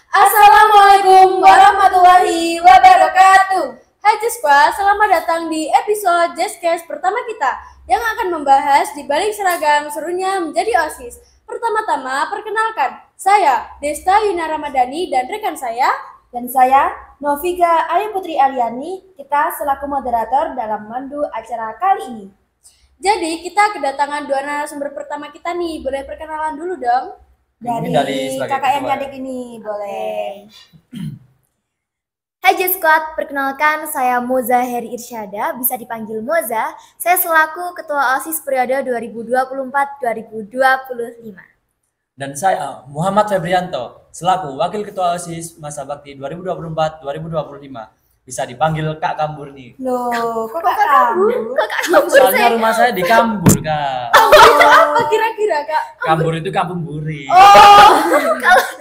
Assalamualaikum warahmatullahi wabarakatuh. Hai Cispa, selamat datang di episode Jazzcast pertama kita yang akan membahas di balik seragam serunya menjadi OSIS. Pertama-tama perkenalkan, saya Desta Yuna Ramadhani dan rekan saya Novika Ayu Putri Aliani, kita selaku moderator dalam mandu acara kali ini. Jadi kita kedatangan dua narasumber pertama kita nih, boleh perkenalan dulu dong? Dari kakak yang cantik ini, boleh. Hai J-Squad, perkenalkan saya Moza Heri Irsyada, bisa dipanggil Moza. Saya selaku Ketua OSIS periode 2024-2025. Dan saya Muhammad Febrianto, selaku Wakil Ketua OSIS Masa Bakti 2024-2025. Bisa dipanggil Kak Kambur nih. Loh, kok Kak Kambur? Soalnya rumah saya di Kambur, Kak. Apa kira-kira Kak? Kambur itu kampung buri.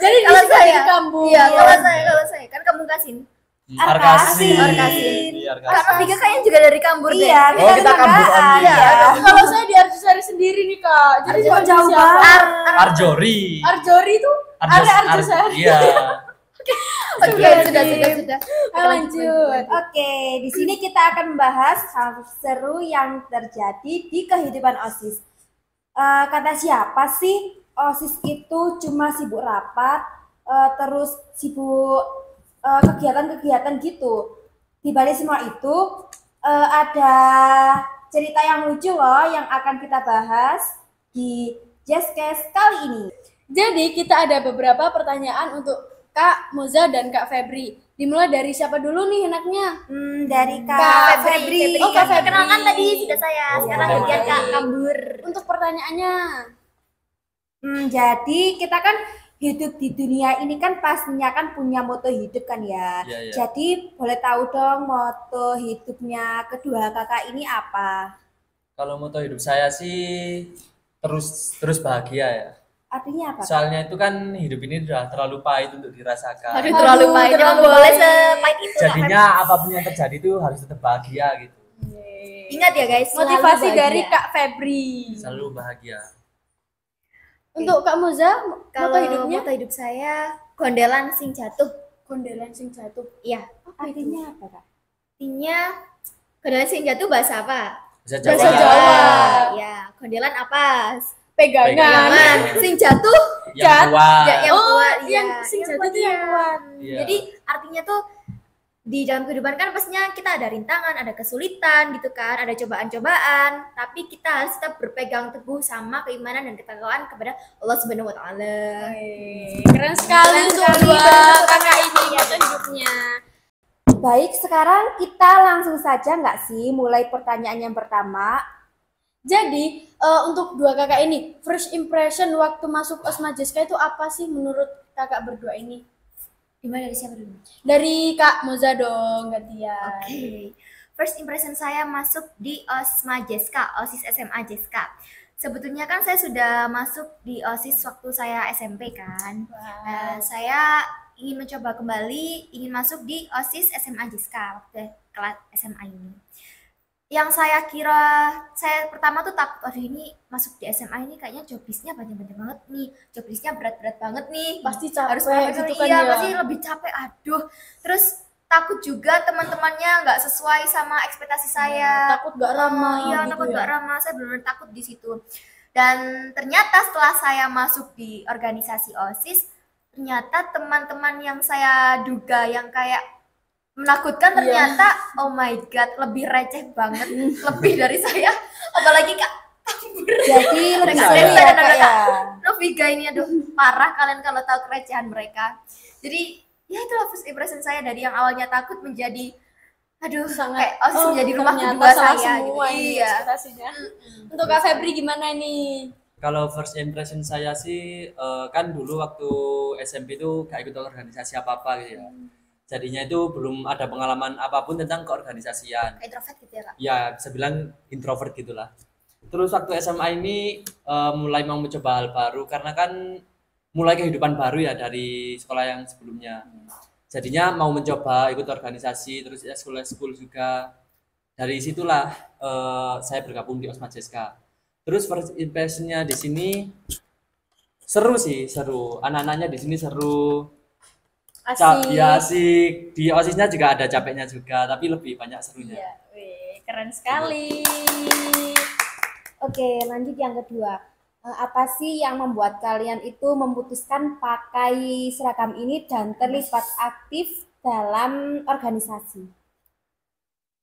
Jadi Kalau di saya, kampung. iya, kalau saya kan Kampung Kasin. Arkasin. Arkasin. Iya, Karena Vika kayaknya juga dari Kambur deh. Iya, Oh, kita Kambur on. Iya. Kalau saya di Arjosari sendiri nih Kak. Jadi Kok dipanggil jauh siapa? banget? Arjori. Arjori itu ada Arjosari. Iya. Oke, sudah. Lanjut. Oke, di sini kita akan membahas hal seru yang terjadi di kehidupan OSIS. Kata siapa sih OSIS itu cuma sibuk rapat, terus sibuk kegiatan-kegiatan gitu. Di balik semua itu ada cerita yang lucu loh yang akan kita bahas di Jazzcast kali ini. Jadi kita ada beberapa pertanyaan untuk Kak Moza dan Kak Febri. Dimulai dari siapa dulu nih enaknya? Dari Kak Kak Febri. Febri. Oh, Kak Febri. Perkenalkan tadi sudah saya. Sekarang Oh, bagian Kak Kak Febri. Kambur. Untuk pertanyaannya. Jadi kita kan hidup di dunia ini kan pastinya kan punya moto hidup kan ya. Iya, iya. Jadi boleh tahu dong moto hidupnya kedua kakak ini apa? Kalau moto hidup saya sih terus bahagia ya. Artinya apa? Soalnya itu kan hidup ini udah terlalu pahit untuk dirasakan. Aduh, terlalu pahit. Emang terlalu boleh pahit. sepahit itu. Kak Jadinya apapun yang terjadi itu harus tetap bahagia gitu. Febri. Ingat ya guys, selalu Motivasi bahagia. dari Kak Febri. Selalu bahagia. Untuk Kak Moza, Kalau moto hidupnya moto hidup saya kondelan sing jatuh. kondelan sing jatuh. Iya. Artinya apa kak? Artinya kondelan sing jatuh bahasa apa? Bisa Bahasa jawab. Jawa. Ya, kondelan apa? Pegangan. Jangan sing jatuh. Yang kuat. Yang Oh, kuat, yang iya. sing jatuh kuat, itu yang iya. kuat. Iya. Jadi artinya tuh di dalam kehidupan kan pastinya kita ada rintangan, ada kesulitan gitu kan, ada cobaan-cobaan, tapi kita harus tetap berpegang teguh sama keimanan dan ketakwaan kepada Allah Subhanahu wa taala. Keren sekali Keren untuk sekali, dua betul. kakak ini moto hidupnya. Baik, sekarang kita langsung saja nggak sih mulai pertanyaan yang pertama. Jadi untuk dua kakak ini, first impression waktu masuk Osma Jeska itu apa sih menurut kakak berdua ini? Gimana dari siapa dulu? Dari Kak Moza dong, gantian. Oke. First impression saya masuk di Osma Jeska, OSIS SMA Jeska. Sebetulnya kan saya sudah masuk di OSIS waktu saya SMP kan. Saya ingin mencoba kembali, ingin masuk di OSIS SMA Jeska waktu kelas SMA ini. Yang saya kira, saya pertama tuh takut, aduh ini masuk di SMA ini kayaknya job list-nya banyak-banyak banget nih. Job list-nya berat-berat banget nih. Pasti capek Harus gitu kan iya, ya. pasti lebih capek, aduh. Terus takut juga teman-temannya nggak sesuai sama ekspektasi saya. Takut gak ramah Iya, gitu takut ya. nggak ramah. Saya benar-benar takut di situ. Dan ternyata setelah saya masuk di organisasi OSIS, ternyata teman-teman yang saya duga yang kayak menakutkan Iya. ternyata oh my god lebih receh banget, lebih dari saya, apalagi Kak Jadi lebih Kak seru Desta ya dan kak Kak ya. Novika ini aduh parah kalian kalau tahu kerecehan mereka. Jadi ya itulah first impression saya dari yang awalnya takut menjadi aduh Sangat kayak OSIS menjadi rumah ternyata kedua salah saya semua gitu. ini Iya. ekspektasinya. Untuk Kak Febri gimana ini? Kalau first impression saya sih kan dulu waktu SMP itu gak ikut organisasi apa-apa gitu ya. Jadinya itu belum ada pengalaman apapun tentang keorganisasian. Introvert gitu ya Kak. Ya bisa bilang introvert gitulah. Terus waktu SMA ini mulai mau mencoba hal baru karena kan mulai kehidupan baru ya dari sekolah yang sebelumnya. Jadinya mau mencoba ikut organisasi terus school juga. Dari situlah saya bergabung di Osma Jeska. Terus first impression-nya di sini seru sih, seru. Anak-anaknya di sini seru. Ya asik. Di OSISnya juga ada capeknya juga, tapi lebih banyak serunya. Iya, wih, keren sekali. Oke, lanjut yang kedua. Apa sih yang membuat kalian itu memutuskan pakai seragam ini dan terlibat aktif dalam organisasi?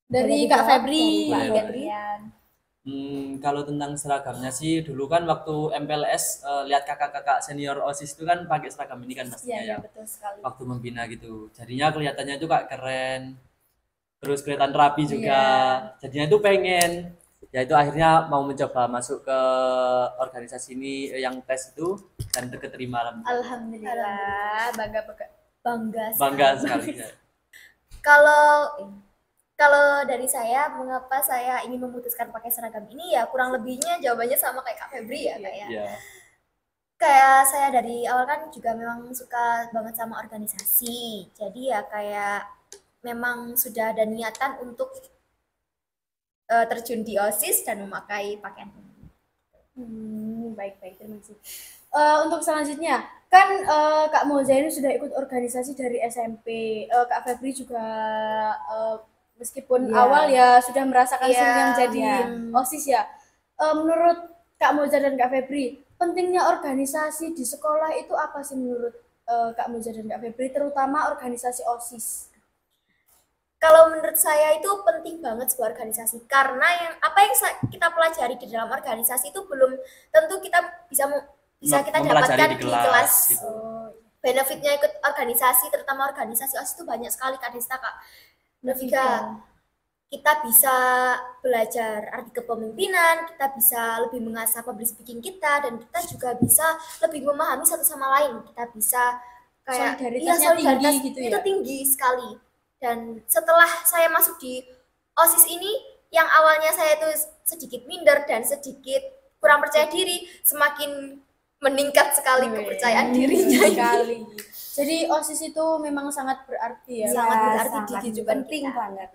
Dari Boleh Kak dijawab Febri. dari Kak Boleh, Febri. Kalau tentang seragamnya sih, dulu kan waktu MPLS lihat kakak-kakak senior OSIS itu kan pakai seragam ini kan Iya, pastinya iya ya. betul sekali. Waktu membina gitu. Jadinya kelihatannya itu kayak keren. Terus kelihatan rapi juga. Iya. Jadinya itu pengen. Ya itu akhirnya mau mencoba masuk ke organisasi ini yang tes itu dan keterima Alhamdulillah, bangga Bangga bangga sekali. sekali. Ya. Kalau kalau dari saya, mengapa saya ingin memutuskan pakai seragam ini ya kurang lebihnya jawabannya sama kayak Kak Febri ya kayak. Ya. Kayak saya dari awal kan juga memang suka banget sama organisasi. Jadi ya kayak memang sudah ada niatan untuk terjun di OSIS dan memakai pakaian ini. Baik-baik, terima kasih. Untuk selanjutnya, kan Kak Moza ini sudah ikut organisasi dari SMP. Kak Febri juga meskipun Iya. awal ya sudah merasakan Iya, serunya menjadi iya. OSIS ya. Menurut Kak Moza dan Kak Febri, pentingnya organisasi di sekolah itu apa sih menurut Kak Moza dan Kak Febri, terutama organisasi OSIS? Kalau menurut saya itu penting banget sebuah organisasi karena apa yang kita pelajari di dalam organisasi itu belum tentu kita bisa kita Mempelajari dapatkan di di kelas, kelas. gitu. Benefitnya ikut organisasi, terutama organisasi OSIS itu banyak sekali Kak Desta, Kak Novika. Kita bisa belajar arti kepemimpinan, kita bisa lebih mengasah public speaking kita, dan kita juga bisa lebih memahami satu sama lain. Kita bisa kayak Solidaritasnya tinggi gitu itu ya? tinggi sekali. Dan setelah saya masuk di OSIS ini, yang awalnya saya itu sedikit minder dan sedikit kurang percaya diri, semakin meningkat sekali kepercayaan dirinya sekali. Jadi OSIS itu memang sangat berarti ya. Sangat berarti di sangat kehidupan penting kita. banget.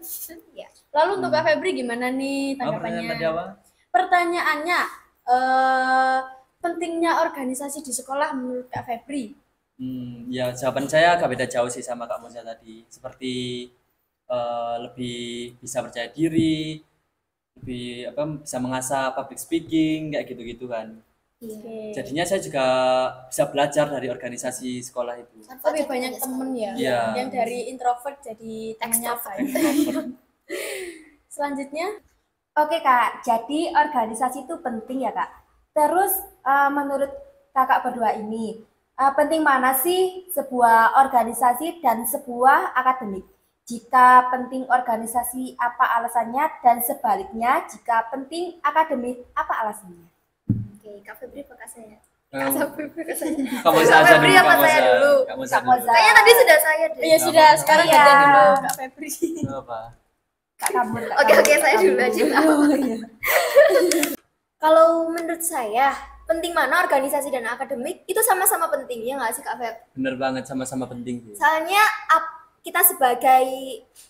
Ya. Lalu untuk Kak Febri gimana nih Pertanyaan tanggapannya? tadi apa? Pertanyaannya, pentingnya organisasi di sekolah menurut Kak Febri? Ya jawaban saya agak beda jauh sih sama Kak Moza tadi. Seperti lebih bisa percaya diri, lebih bisa mengasah public speaking kayak gitu-gitu kan. Oke. Jadinya saya juga bisa belajar dari organisasi sekolah itu. Lebih banyak temen ya, Iya. yang dari introvert jadi temennya Extrovert. baik. Selanjutnya, Oke Kak, jadi organisasi itu penting ya Kak. Terus menurut kakak berdua ini, penting mana sih sebuah organisasi dan sebuah akademik? Jika penting organisasi, apa alasannya? Dan sebaliknya, jika penting akademik, apa alasannya? Oke, Kak Febri apa Kak saya? Eh, Kak Febri saya. Kak Moza Kak aja Febri dulu, apa Kak saya Moza. dulu? Kak Moza Kak dulu. Moza. Kayaknya tadi sudah saya deh. ya sudah, sekarang Iya. gantian dulu Kak Febri. Apa? Kak Kamur. Kak Oke, Kamur, oke, Kak saya dulu Kamur. aja. Kalau menurut saya, penting mana organisasi dan akademik itu sama-sama penting, ya nggak sih Kak Feb? Bener banget, sama-sama penting sih. Soalnya kita sebagai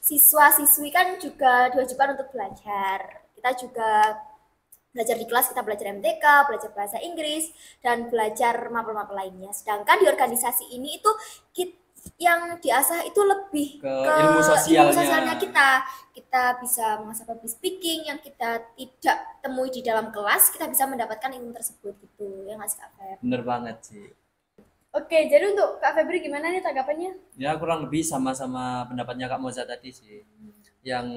siswa-siswi kan juga diwajibkan untuk belajar. Kita juga belajar di kelas, kita belajar MTK, belajar bahasa Inggris, dan belajar mapel-mapel lainnya. Sedangkan di organisasi ini itu yang diasah itu lebih Ke ilmu sosialnya. Kita bisa mengasah public speaking yang kita tidak temui di dalam kelas, kita bisa mendapatkan ilmu tersebut gitu, ya nggak sih Kak Feb? Bener banget sih. Oke, jadi untuk Kak Febri gimana nih tanggapannya? Ya kurang lebih sama-sama pendapatnya Kak Moza tadi sih. Yang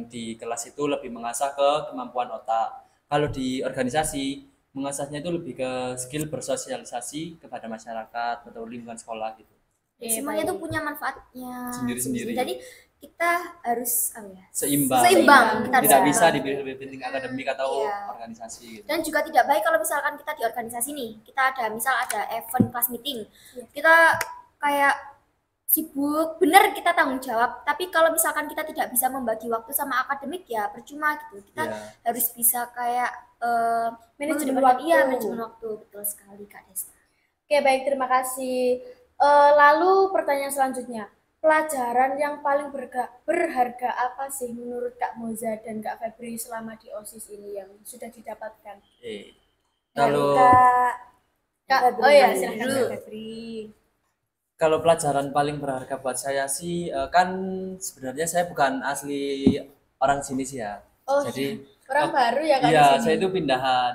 di kelas itu lebih mengasah ke kemampuan otak. Kalau di organisasi, mengasahnya itu lebih ke skill bersosialisasi kepada masyarakat atau lingkungan sekolah gitu. Semuanya itu punya manfaatnya Sendiri-sendiri. Jadi kita harus Seimbang. Kita Tidak harus bisa seimbang. lebih penting akademik atau Iya. organisasi gitu. Dan juga tidak baik kalau misalkan kita di organisasi nih, kita ada event class meeting, Iya. kita kayak sibuk, bener kita tanggung jawab, tapi kalau misalkan kita tidak bisa membagi waktu sama akademik ya percuma gitu. Kita Iya. harus bisa kayak Manajemen mengedepankan- waktu. Iya, manajemen waktu, betul sekali Kak Desta. Oke, baik, terima kasih. Lalu pertanyaan selanjutnya, pelajaran yang paling berharga apa sih menurut Kak Moza dan Kak Febri selama di OSIS ini yang sudah didapatkan? Kalau Kak Kak, Febri oh ya, dulu. silahkan Kak Febri. Kalau pelajaran paling berharga buat saya sih kan sebenarnya saya bukan asli orang sini sih ya. Oh, Jadi orang baru ya kan iya, di sini. saya itu pindahan.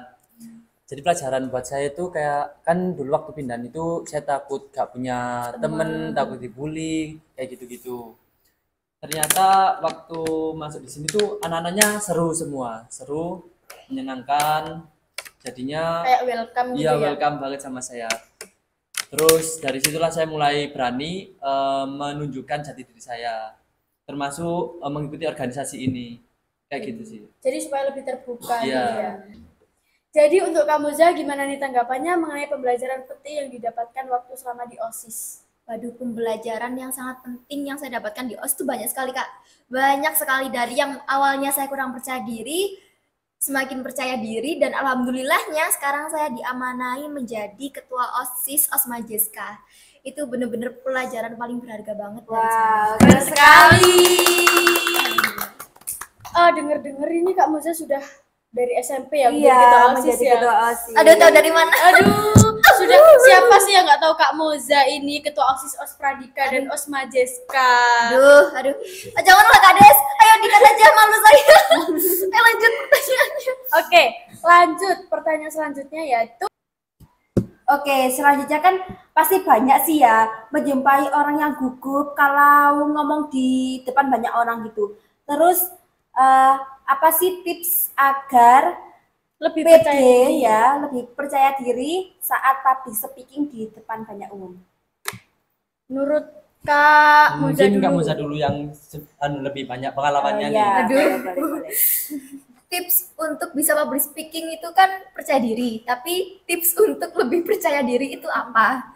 Jadi pelajaran buat saya itu kayak kan dulu waktu pindahan itu saya takut gak punya temen, takut dibully, kayak gitu-gitu. Ternyata waktu masuk di sini tuh anak-anaknya seru semua, seru, menyenangkan. Jadinya Kayak welcome gitu iya ya. welcome banget sama saya. Terus dari situlah saya mulai berani menunjukkan jati diri saya, termasuk mengikuti organisasi ini, kayak gitu sih. Jadi supaya lebih terbuka Iya. gitu ya. Jadi untuk kamu Za, gimana nih tanggapannya mengenai pembelajaran penting yang didapatkan waktu selama di OSIS? Waduh, pembelajaran yang sangat penting yang saya dapatkan di OSIS itu banyak sekali, Kak. Banyak sekali, dari yang awalnya saya kurang percaya diri, semakin percaya diri, dan alhamdulillahnya sekarang saya diamanai menjadi ketua OSIS Osmajeska. Itu bener-bener pelajaran paling berharga banget dari saya. Wow, keren sekali. Dengar-dengar ini Kak Moza sudah dari SMP ya Iya, menjadi ketua OSIS menjadi ya. ketua OSIS. Aduh, tahu dari mana? Aduh, sudah siapa sih yang nggak tahu Kak Moza ini ketua OSIS Ospradika dan Osmajeska? Aduh. Janganlah Kak Des. Ayo dikat aja, malu saya. Ayo lanjut pertanyaannya. Oke, lanjut pertanyaan selanjutnya yaitu Oke, selanjutnya kan pasti banyak sih ya menjumpai orang yang gugup kalau ngomong di depan banyak orang gitu. Terus apa sih tips agar lebih pede percaya diri. ya, lebih percaya diri saat public speaking di depan banyak umum? Menurut Kak Moza Mungkin dulu. kamu dulu yang lebih banyak pengalamannya nih. Iya, Aduh. boleh. Tips untuk bisa public speaking itu kan percaya diri, tapi tips untuk lebih percaya diri itu apa?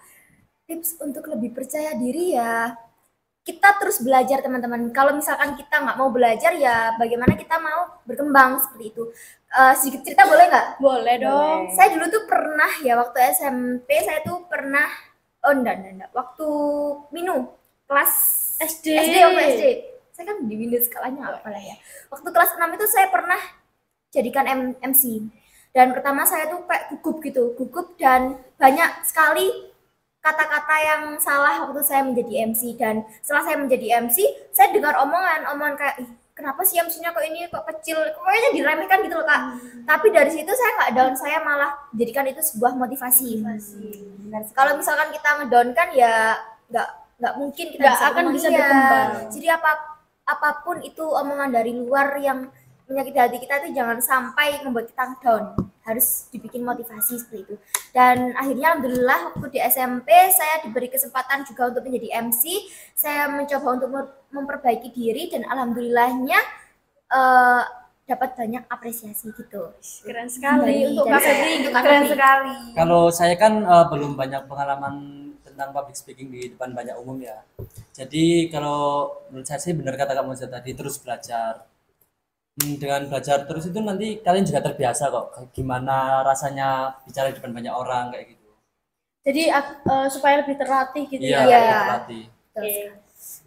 Tips untuk lebih percaya diri ya kita terus belajar, teman-teman. Kalau misalkan kita nggak mau belajar, ya bagaimana kita mau berkembang seperti itu. Sedikit cerita boleh nggak? Boleh dong. Saya dulu tuh pernah ya waktu SMP saya tuh pernah enggak. Waktu Minu kelas SD. waktu SD. Saya kan di Windows skalanya apa lah ya. Waktu kelas 6 itu saya pernah jadikan MC. Dan pertama saya tuh kayak gugup dan banyak sekali kata-kata yang salah waktu saya menjadi MC. Dan setelah saya menjadi MC, saya dengar omongan kayak, ih, kenapa sih MC-nya kok ini kok kecil, kayaknya diremehkan gitu loh Kak. Tapi dari situ saya nggak down, saya malah jadikan itu sebuah motivasi. Kalau misalkan kita ngedown kan ya nggak mungkin kita Nggak akan berkembang. bisa Iya. berkembang. Jadi apapun itu omongan dari luar yang menyakiti hati kita itu jangan sampai membuat kita down, harus dibikin motivasi seperti itu. Dan akhirnya alhamdulillah waktu di SMP saya diberi kesempatan juga untuk menjadi MC. Saya mencoba untuk memperbaiki diri dan alhamdulillahnya dapat banyak apresiasi gitu. Keren sekali untuk dari Kak saya. Febri. Untuk Kak Keren Febri. sekali. Kalau saya kan belum banyak pengalaman tentang public speaking di depan banyak umum ya. Jadi kalau menurut saya sih benar kata kamu tadi, terus belajar. Dengan belajar terus itu nanti kalian juga terbiasa kok gimana rasanya bicara di depan banyak orang kayak gitu. Jadi supaya lebih terlatih gitu Iya, ya. Iya. terlatih. Oke.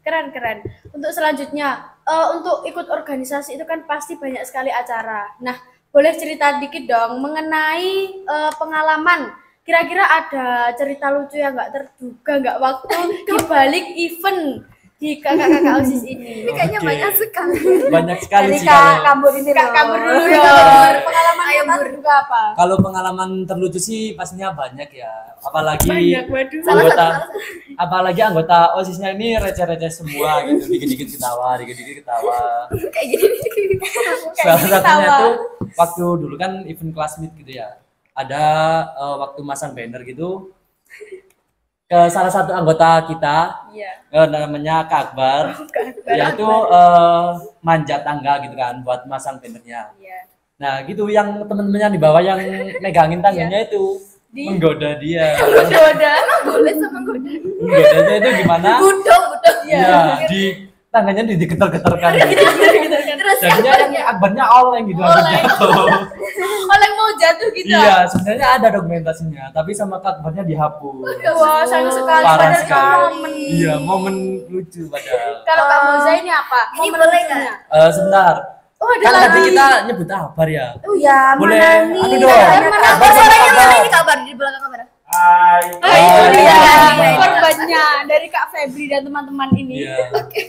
Keren. Untuk selanjutnya, untuk ikut organisasi itu kan pasti banyak sekali acara. Nah, boleh cerita dikit dong mengenai pengalaman. Kira-kira ada cerita lucu yang nggak terduga nggak waktu di balik event di kakak-kakak OSIS ini? Ini kayaknya Oke. banyak sekali. Banyak sekali Dari sih Kak kalau Kambur ini Kak loh. kamu dulu Iya. dong. Pengalaman Ayo, yang Bur. terduga apa? kalau pengalaman terlucu sih pastinya banyak ya. Apalagi Waduh. apalagi anggota OSIS-nya ini receh-receh semua gitu. Dikit-dikit ketawa. Kayak gini. Salah gini satunya ketawa. tuh waktu dulu kan event kelas meet gitu ya. Ada waktu masang banner gitu ke salah satu anggota kita, Iya. namanya Kak Akbar. Dia itu manjat tangga gitu kan buat masang bannernya. Iya. Nah gitu yang temen-temennya di bawah yang megangin tangganya itu menggoda dia. Udah. Boleh sama goda. Menggodanya itu gimana? Gudong. Ya, di tangannya digetar-getarkan gitu. Terus Jadinya yang Akbarnya oleng gitu langsung jatuh. Oleh mau jatuh gitu. Iya, sebenarnya ada dokumentasinya, tapi sama Kak Akbarnya dihapus. Wah, sayang sekali. Parah Padahal itu sekali. momen. Iya, momen lucu padahal. Kalau Kak Moza ini apa? Ini Momen boleh lucunya. Sebentar. Oh, ada Kan tadi lagi. kita nyebut Akbar ya. Oh ya, Boleh, mana nih? anu dong. Mana Akbar Suaranya sama mana Akbar. ini kabar di belakang kamera? Itu dia Hai. korbannya dari Kak Febri dan teman-teman ini. Iya. Oke,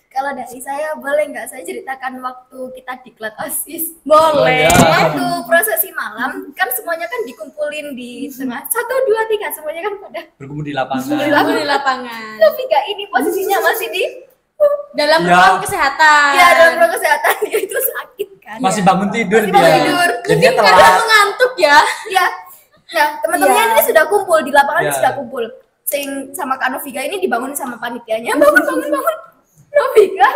kalau dari saya boleh nggak saya ceritakan waktu kita diklat OSIS? Boleh. Oh, iya. Waktu prosesi malam kan semuanya kan dikumpulin di tengah 1, 2, 3 semuanya kan pada Berkumpul di lapangan. Di lapangan. tapi nggak ini posisinya masih di Dalam Ya. ruang kesehatan. ya dalam ruang kesehatan ya itu sakit kan. Masih bangun tidur Masih dia. bangun tidur. Jadinya Karena telat. mengantuk ya. Ya, nah teman-temannya Iya. ini sudah kumpul di lapangan Iya. sudah kumpul. Sing sama Kak Novika ini dibangun sama panitianya. Bangun. Novika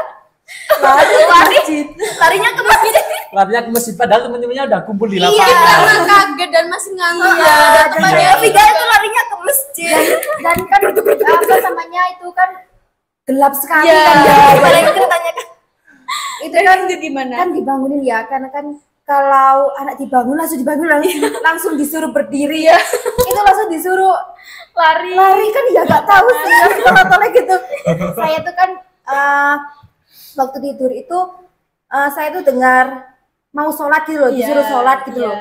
larinya ke masjid. Larinya ke masjid padahal teman-temannya udah kumpul di Iya. lapangan. Karena kaget dan masih ngantuk ya. Dan temannya Iya. Novika itu larinya ke masjid. Dan kan apa namanya itu kan gelap sekali Iya. kan ya. Paling ceritanya kan Itu kan Gimana? kan dibangunin ya karena kan kalau anak dibangun langsung disuruh berdiri ya. Itu langsung disuruh Lari. kan ya nggak tahu sih ya tolong gitu. Saya tuh kan waktu tidur itu saya tuh dengar mau sholat gitu loh, disuruh sholat gitu loh.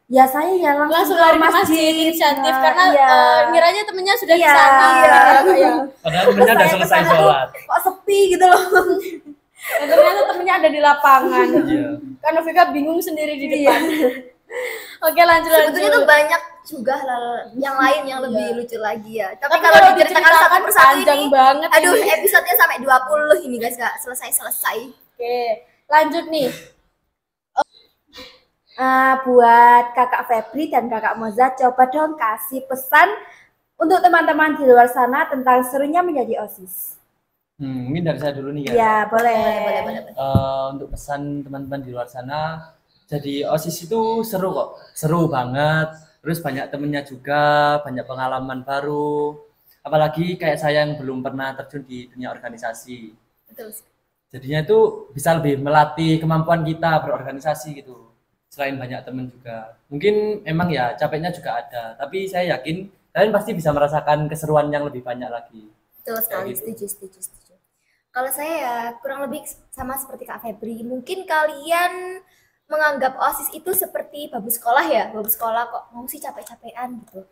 Ya saya ya Langsung langsung lari ke ke masjid inisiatif Nah, karena iya. ngiranya temennya sudah di Iya, sana. iya. Iya. Padahal temennya udah Saya selesai kesana tuh, sholat. kok sepi gitu loh. Dan ternyata temennya ada di lapangan. Iya. Kan Novika bingung sendiri di depan. Oke, lanjut. sebetulnya tuh banyak juga hal yang lain yang lebih lucu lagi ya. Tapi Tapi kalau diceritakan satu persatu panjang ini, banget. aduh ini. episodenya sampai 20 ini guys, gak selesai. Oke, lanjut nih. Buat kakak Febri dan kakak Moza, coba dong kasih pesan untuk teman-teman di luar sana tentang serunya menjadi OSIS. Mungkin dari saya dulu nih ya. Ya boleh. Boleh. Untuk pesan teman-teman di luar sana, jadi OSIS itu seru kok, seru banget. Terus banyak temennya juga, banyak pengalaman baru. Apalagi kayak saya yang belum pernah terjun di dunia organisasi. Betul. Jadinya itu bisa lebih melatih kemampuan kita berorganisasi gitu. Selain banyak teman juga. Mungkin emang ya capeknya juga ada, tapi saya yakin kalian pasti bisa merasakan keseruan yang lebih banyak lagi. Betul sekali, Kayak gitu. setuju. Kalau saya ya kurang lebih sama seperti Kak Febri. Mungkin kalian menganggap OSIS itu seperti babu sekolah ya, babu sekolah kok mau sih capek-capean gitu.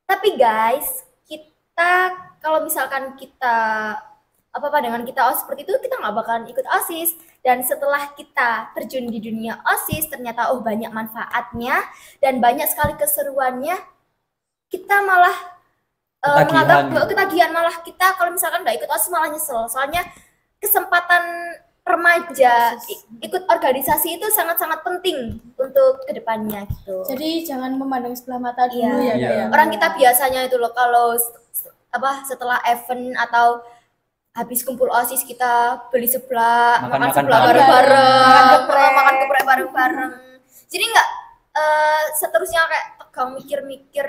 Tapi guys, kita kalau misalkan kita pandangan kita OSIS seperti itu, kita nggak bakalan ikut OSIS. Dan setelah kita terjun di dunia OSIS, ternyata banyak manfaatnya dan banyak sekali keseruannya. Kita malah Ketagihan menganggap gitu. ketagihan, malah kita kalau misalkan nggak ikut OSIS malah nyesel. Soalnya kesempatan remaja ikut organisasi itu sangat-sangat penting untuk kedepannya gitu. Jadi jangan memandang sebelah mata dulu Iya. ya, Iya. Kak, ya. Orang kita biasanya itu loh kalau setelah event atau habis kumpul OSIS kita beli seblak, makan Makan-makan seblak bareng. bareng-bareng, makan geprek bareng-bareng. Jadi nggak seterusnya kayak tegang mikir-mikir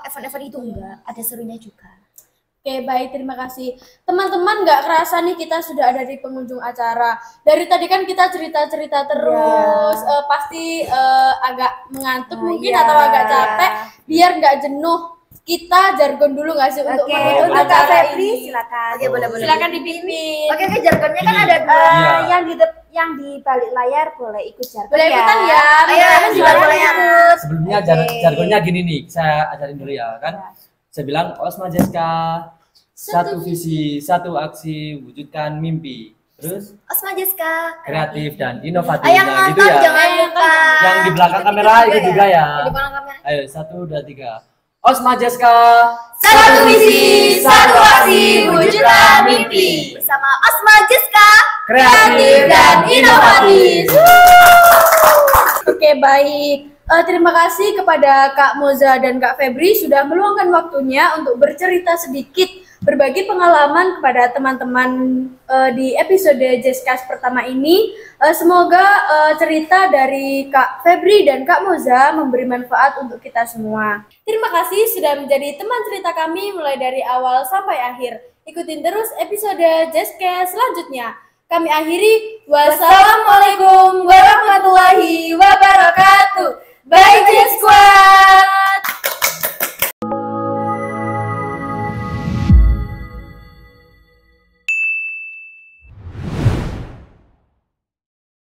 event-event itu enggak, ada serunya juga. Oke, baik, terima kasih. Teman-teman, nggak kerasa nih kita sudah ada di penghujung acara. Dari tadi kan kita cerita-cerita terus, pasti agak mengantuk mungkin Iya. atau agak capek. Biar nggak jenuh, kita jargon dulu nggak sih untuk Oke, menutup untuk Kak acara Febri ini. silakan. Oke, boleh. Silakan dipimpin. Oke, jargonnya kan Ini. ada dua. Iya. Yang di balik layar boleh ikut jargon Boleh ikutan ya. Ayo, Kalian juga silakan boleh ya. ikut. Sebelumnya jargonnya gini nih, saya ajarin dulu ya kan. Saya bilang Osma Jeska, satu visi, satu aksi, wujudkan mimpi. Terus Osma Jeska, kreatif dan inovatif. Yang Nah, gitu nonton ya. jangan lupa. Yang di belakang Ikut-ikut kamera ikut juga ya. Di belakang kamera. Ayo 1, 2, 3. Osma Jeska, Satu visi, satu aksi, wujudkan mimpi. Bersama Osma Jeska, kreatif dan inovatif. Oke, baik. Terima kasih kepada Kak Moza dan Kak Febri sudah meluangkan waktunya untuk bercerita sedikit, berbagi pengalaman kepada teman-teman di episode Jazcast pertama ini. Semoga cerita dari Kak Febri dan Kak Moza memberi manfaat untuk kita semua. Terima kasih sudah menjadi teman cerita kami mulai dari awal sampai akhir. Ikutin terus episode Jazcast selanjutnya. Kami akhiri. Wassalamualaikum